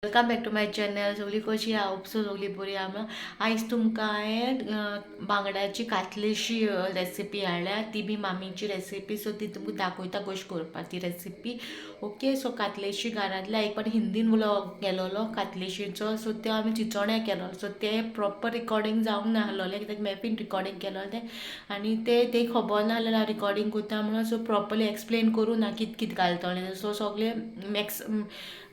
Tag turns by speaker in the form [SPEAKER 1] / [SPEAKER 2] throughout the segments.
[SPEAKER 1] Welcome back to my channel. सगळी कशी आहा? उपसो सगळी बरी आहा. आयज तुमकां हांवें बांगड्याची कातलेशी रेसिपी हाडल्या. ती बी मामीची रेसिपी, सो ती तुमकां दाखयता कशी करपाक ती रेसिपी. ओके, सो कातलेशी घरांतल्या एक पण हिंदीन व्लॉग केलोलो कातलेशीचो, सो ते आमी चिचोण्या केलो. सो ते प्रॉपर रिकॉर्डिंग जावंक नाहलोलें कित्याक मॅपीन रिकॉर्डिंग केलोलें तें, आनी ते खबर ना जाल्यार हांव रिकॉर्डिंग करता म्हणून सो प्रॉपरली एक्सप्लेन करूं ना कित कित घालतलें. सो सगळें मॅक्स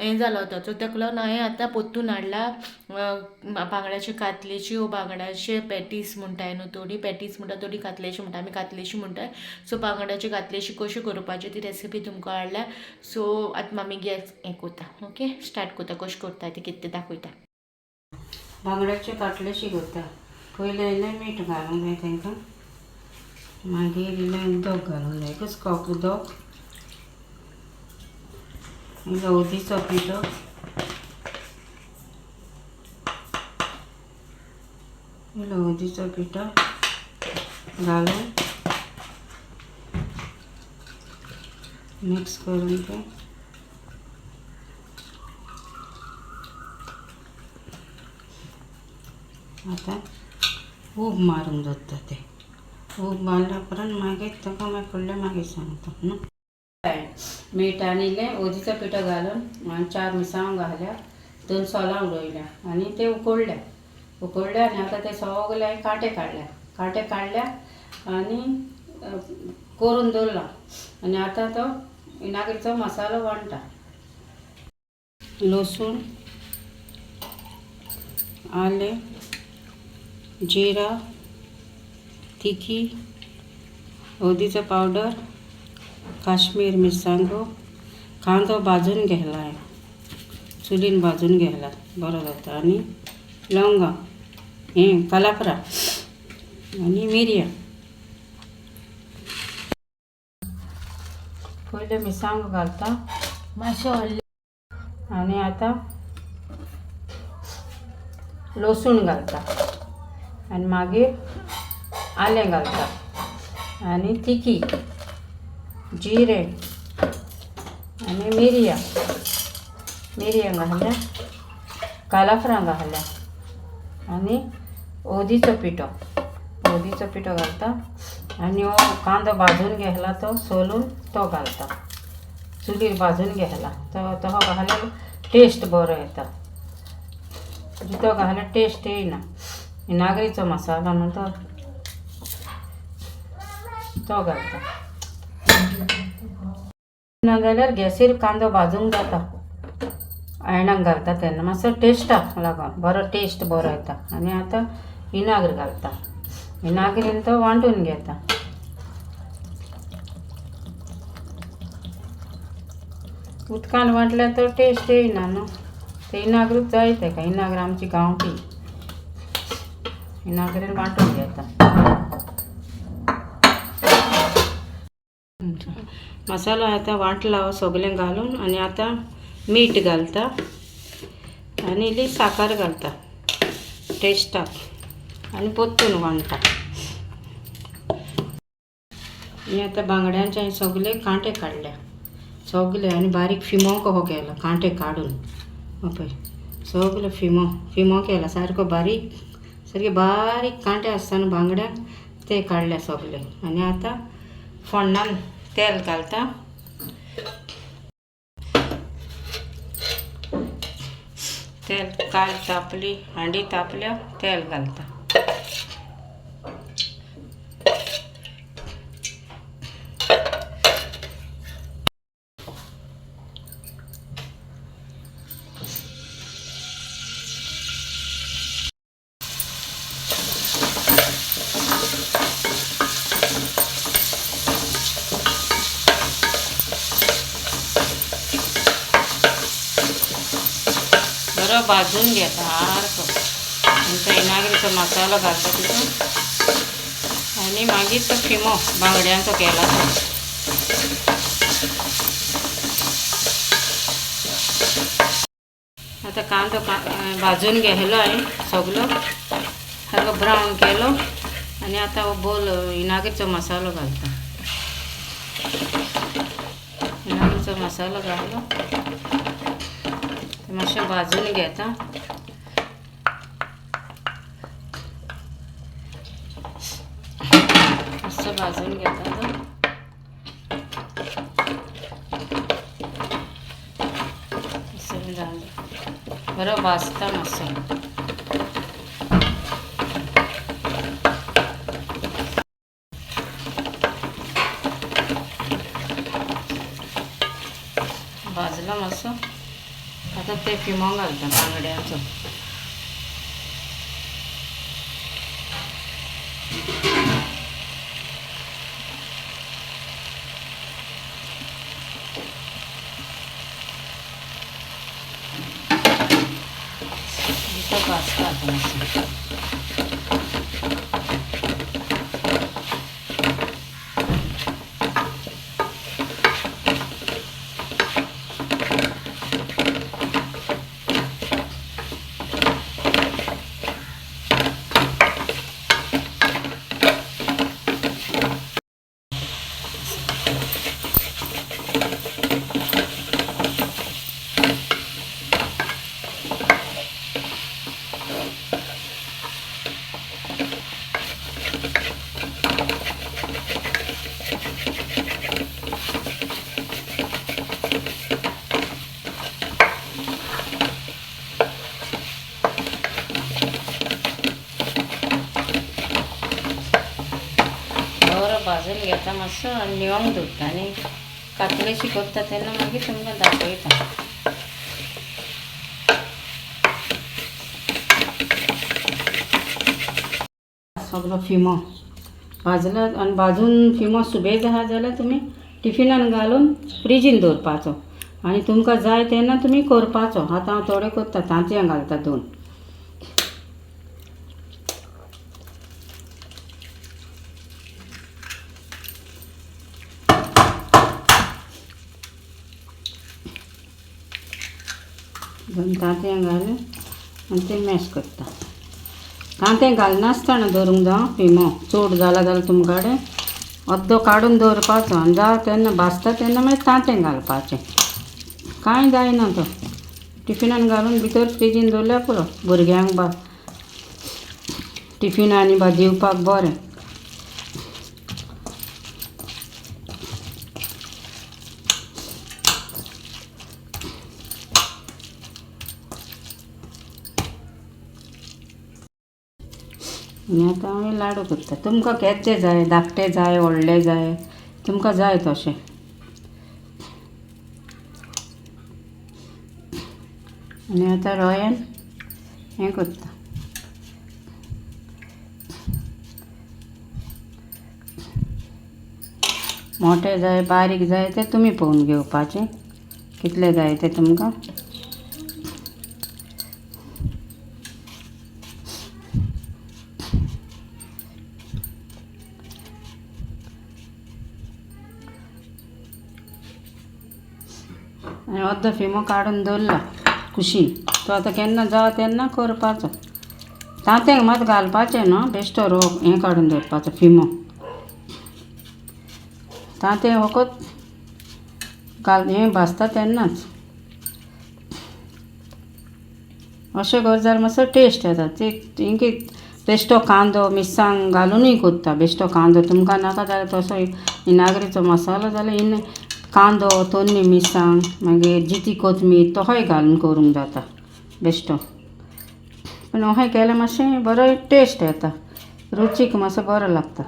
[SPEAKER 1] हें जालो तो, सो तेका लागून हांवें आतां पोत्तून हाडला बांगड्याची कातलेची वो बांगड्याचे पॅटीस म्हणटाय न्हू, थोडी पॅटीस म्हणटा, थोडी कातलेशी म्हणटा, आमी कातलेशी म्हणटाय. सो बांगड्याची कातलेशी कशी करपाची ती रेसिपी तुमकां हाडल्या. सो आतां मामी गॅस हें करता. ओके, स्टार्ट करता कशी करता ती कितें दाखयता.
[SPEAKER 2] बांगड्याची कातलेशी करता. पयलें इल्लें मीठ घालूंक जाय तांकां, मागीर इल्लें उदक घालूंक जाय, एकूच कप उदक, इल्लो हळदीचो पिठो, हळदीचो पिठो घालून मिक्स करून ते आतां ऊब मारूंक दवरता. ते ऊब मारल्या उपरांत मागीर ताका मागीर फुडलें मागीर सांगता न्हू. मीठ आनी इल्लें हळदीचो पिठो घालून आनी 4 मिरसांगो घाल्या, 2 सोलां उडयल्या आनी ते उकडल्या आनी आतां ते सगळे हांवें कांटे काडल्या आनी करून दवरला. आनी आतां तो विनाग्रीचो मसालो वांटटा. लसूण, आलें, जिरा, तिखी, हळदीचो पावडर, काश्मीर मिरसांगो, कांदो भाजून घेतला, हांवें चुलीन भाजून घेतला बरो जाता, आनी लवंगां, हें कालाफ्रां आनी मिरयां. पयले मिरसांगो घालता मातशें व्हडलें, आनी आतां लसूण घालता, आनी मागीर आलें घालता, आनी तिखी, जिरें आनी मिरयां घातल्या, कालाफ्रां घातल्या, आनी हळदीचो पिठो घालता, आनी हो कांदो भाजून घेतला तो सोलून तो घालता, चुलीर भाजून घेतला तो घाल्यार टेस्ट बरो येता. तो घाल्यार टेस्ट येयना. विनाग्रीचो मसालो न्हू तो घालता. नाजाल्यार गॅसीर कांदो भाजूंक जाता, आयणाक घालता तेन्ना मातसो टेस्टाक लागून बरो टेस्ट बरो येता. आनी आतां विनाग्र घालता, विनाग्रीन तो वांटून घेता. उदकान वांटल्यार तो टेस्ट येयना न्हू, ते विनाग्रूच जाय तेका. विनाग्र आमची गांवठी विनाग्रीन वांटून घेता. मसालो आतां वांटला हो सगळें घालून, आनी आतां मीठ घालता आनी इल्ली साकर घालता टेस्टाक, आनी परतून वांटता. आनी आतां बांगड्यांचे सगळे कांटे काडल्या सगळे, आनी बारीक फिमो कहो केला कांटे काडून. पळय सगळे फिमो केला सारको सारके बारीक कांटे आसतना बांगड्यांक ते काडल्या सगळे. आनी आतां फोण्णान तेल घालता, तेल तापली, हांडी तापल्या, तेल घालता. बरो भाजून घेता सारको, आनी तो विनाग्रीचो मसालो घालता तितून, आनी मागीर तो फिमो बांगड्यांचो केला तो. आतां कांदो भाजून घेतलो हांवें सगळो, सारको ब्रावन केलो, आनी आतां हो बोल विनाग्रीचो मसालो घालता. विनाग्रीचो मसालो घालो मातशें भाजून घेता. मस्त भाजून घेता तो. असं झालं बरं भाजता मस्त. भाजला मस्त. आता ते फिमो घालता बांगड्याचं. इथं भाजता आता मस्त. भाजून घेता मस्त आणि निवंग धुता आणि कातलेशी करता तेन्ना मागीर तुमकां दाखयता. सगळो फिमो भाजलो आनी भाजून फिमो सुबेज आहा जाल्यार तुमी टिफिनान घालून फ्रिजीन दवरपाचो आनी तुमकां जाय तेन्ना तुमी करपाचो. आतां हांव थोडे करता, तांतयां घालता 2. तांतयां घालून आनी ते मॅश करता. तांतें घालनासतना दवरूंक जाय फिमो. चड जाला जाल्यार तुमचे कडेन अर्दो काडून दवरपाचो आनी जाय तेन्ना भाजता तेन्ना मागीर तांतें घालपाचें. कांय जायना तो. टिफिनान घालून भितर फ्रिजीन दवरल्यार पुरो. भुरग्यांक टिफिनांनी दिवपाक बरें. आनी आतां हांव लाडू करता. तुमकां केदे जाय, धाकटे जाय, व्हडले जाय, तुमकां जाय तशें. आनी आतां रव्यान हें करता. मोठे जाय बारीक जाय ते तुमी पळोवन घेवपाचें कितले जाय ते तुमकां. आनी अर्दो फिमो काडून दवरला कुशीन. तो आतां केन्ना जाय तेन्ना करपाचो. तांतें मात घालपाचें न्हू. बेश्टो हें काडून दवरपाचो फिमो. तांतें फकत हें भाजता तेन्नाच. अशें कर जाल्यार मातसो टेस्ट येता. तेंकी बेश्टो कांदो मिरसांग घालूनय करता. बेश्टो कांदो तुमकां नाका जाल्यार तसो विनाग्रेचो मसालो जाल्यार कांदो, तोन्नी मिरसांग, मागीर जिती कोथमीर तोय घालून करूंक जाता बेश्टो. पूण अशें केल्यार मातशें बरो टेस्ट येता. रुचीक मातसो बरो लागता.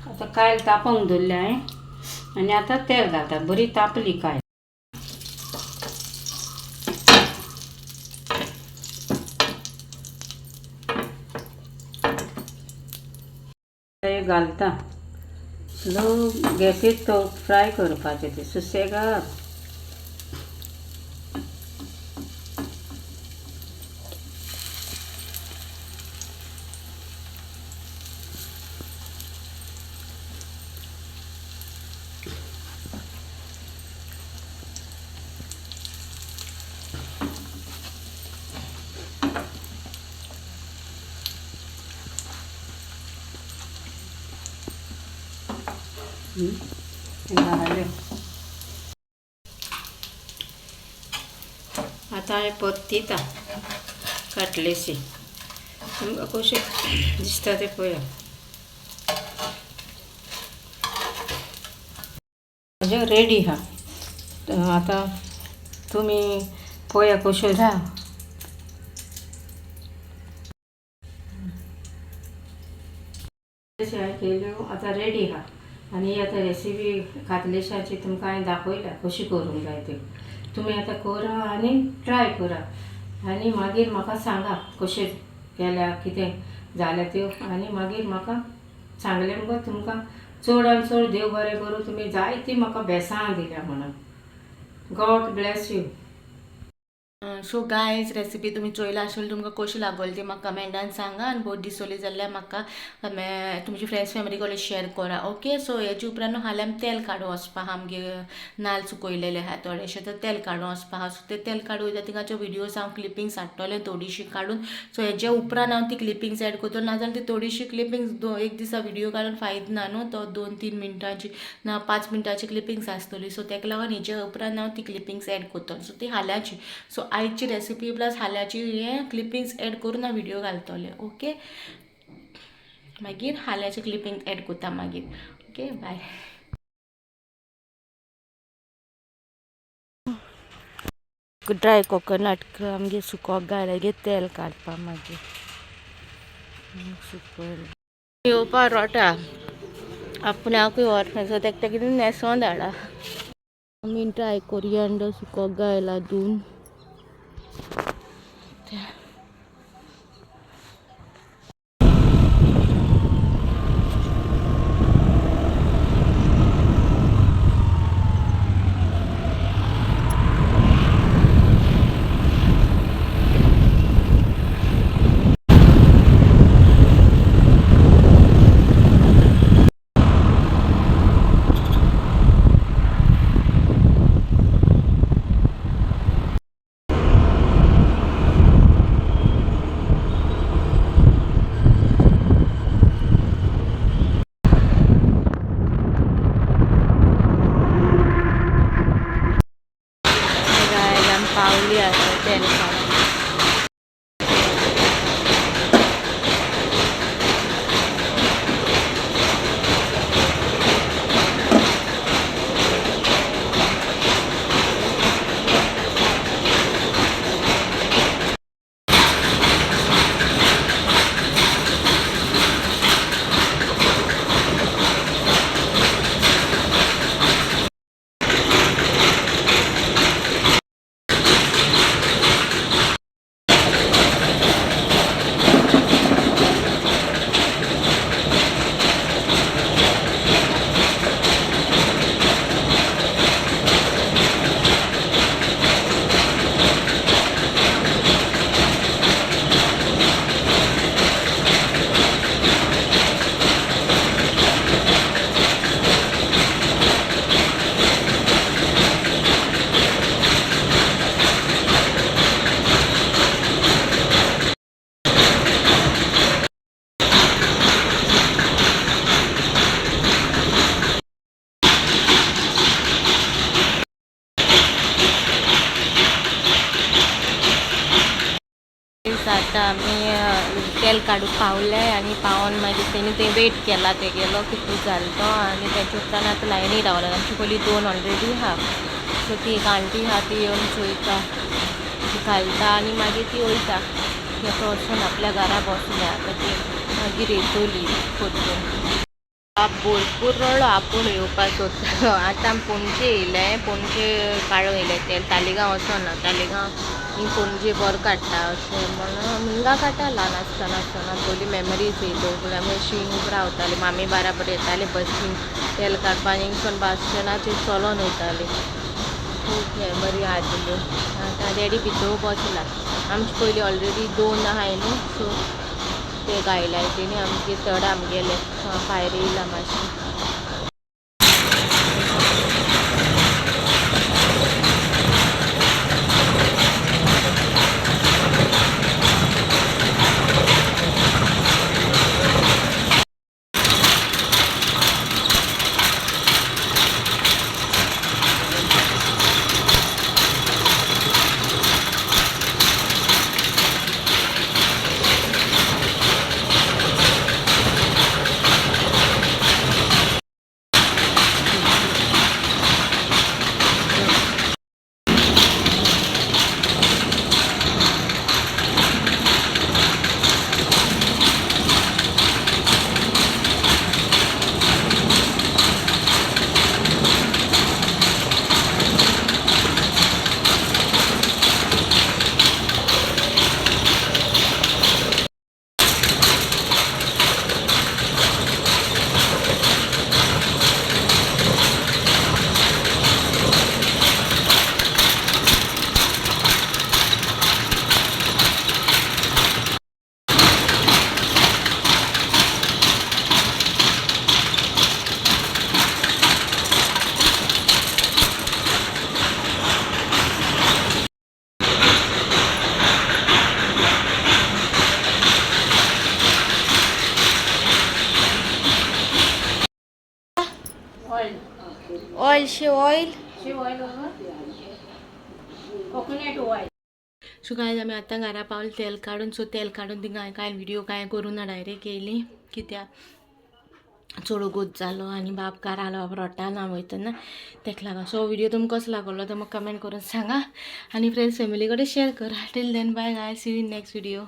[SPEAKER 2] आता कायल तापोवंक दवरल्या हांवें आनी आतां तेल घालता. बरी तापली कायल. घालता. लो गॅसीर तो फ्राय करपाचें ते सुसेगाद. घाल्यो. आतां हांवें परतीता काटलेशी. तुमकां कशें दिसता तें पळया. म्हजें रेडी आहा. आतां तुमी पळया कश्यो जा. तशें हांवें केल्यो आतां रेडी आहा. आनी आतां रेसिपी कातलेशाची तुमकां हांवें दाखयल्या कशी करूंक जाय ती. तुमी आतां करा आनी ट्राय करा आनी मागीर म्हाका सांगा कशें केल्या कितें जालें त्यो. आनी मागीर म्हाका सांगलें मुगो तुमकां चड आनी चड देव बरें करूं. तुमी जायती म्हाका बेसां दिल्या म्हणून. God bless you.
[SPEAKER 1] So guys recipe तुमी चोयला आसतली. तुमकां कशी लागली ती म्हाका कमेंटान सांगा. आनी बहुत दिसली जाल्यार म्हाका तुमची फ्रेंड्स फॅमिली कडेन शेअर करा. ओके. सो हेजे उपरांत हाल्यार तेल काडूं वचपा आहा. आमगे नाल्ल सुकयलेले आहा थोडेशे, तर तेल काडूं वचपा आहा. सो ते तेल काडूं वयता तिंगाच्यो विडियोज हांव क्लिपिंग्स हाडटलें थोडीशी काडून. सो हेजे उपरांत हांव ती क्लिपिंग्स एड करतलो. नाजाल्यार ती थोडीशी क्लिपिंग्स एक दिसा विडियो काडून फायदो ना न्हू. तो 2-3 मिनटांची ना 5 मिनटाची क्लिपिंग्स आसतली. सो तेका लागून हेजे उपरांत हांव ती क्लिपिंग्स एड करतलो. सो ती हाल्याची. सो आयची रेसिपी प्लस हाल्याची हे क्लिपिंग्स एड करून हांव व्हिडिओ घालतले. ओके. मागीर हाल्याची क्लिपिंग एड करता मागीर. ओके. बाय. ड्राय कोकोनट आमगे सुकोंक घायला तेल काडपा मागीर सुकयलें येवपा रोटा आपणाकूय व्हरना. सो तेका कितें न्हेसोन धाडा. आमी ड्राय कोरिएंडर सुकोंक घायला धुवन. पावली आता तेल काडून. आता आम्ही तेल काडून पावलें आनी पावोन मागीर तेणी थंय वेट केला. ते गेलो कितू जालो तो आनी तेच्या उपरांत आतां लायनी रावला. आमची पयलीं 2 ऑलरेडी आहा. सो ती एक आंटी आहा ती येवन चोयता, ती घालता आनी मागीर ती वयता. ती आतां वचून आपल्या घरा बसल्या. आतां ती मागीर येतली परतून. भरपूर रडलो आपूण येवपाक सोदता. आतां पणजे येयलें. पणजे काडून येयलें तेल. तालिगांव वचना. तालिगांव ही पणजे बरो काडटा अशें म्हणून हिंगा काडटा ल्हान आसतना पयलीं मेमरीज येयल्यो. आमी अशीं हिंग रावतालीं. मामी बाराबर येतालीं बसीन तेल काडपा आनी हिंगसून बस स्टँडाचेर चलोन वयतालीं. खूब मेमरी आदिल्ल्यो. आतां डॅडी भितर बसला. आमचे पयलीं ऑलरेडी 2 आहाय न्हू. सो ते गायलाय तेणी आमगे चड आमगेले भायर येयला मातशें. Oil shave oil
[SPEAKER 2] coconut oil.
[SPEAKER 1] So guys आमी आतां घरा पावले तेल काडून. सो तेल काडून थिंगा कांय व्हिडिओ कांय करूं ना, डायरेक्ट येयली कित्याक चड गोत जालो आनी बाप कार आलो, बाप रोट्टाना वयतना तेका लागून. सो व्हिडिओ तुमकां कसो लागलो तो म्हाका कमेंट करून सांगा आनी फ्रेंड्स फॅमिली कडेन शेअर करा. Till then bye guy, see you in next video.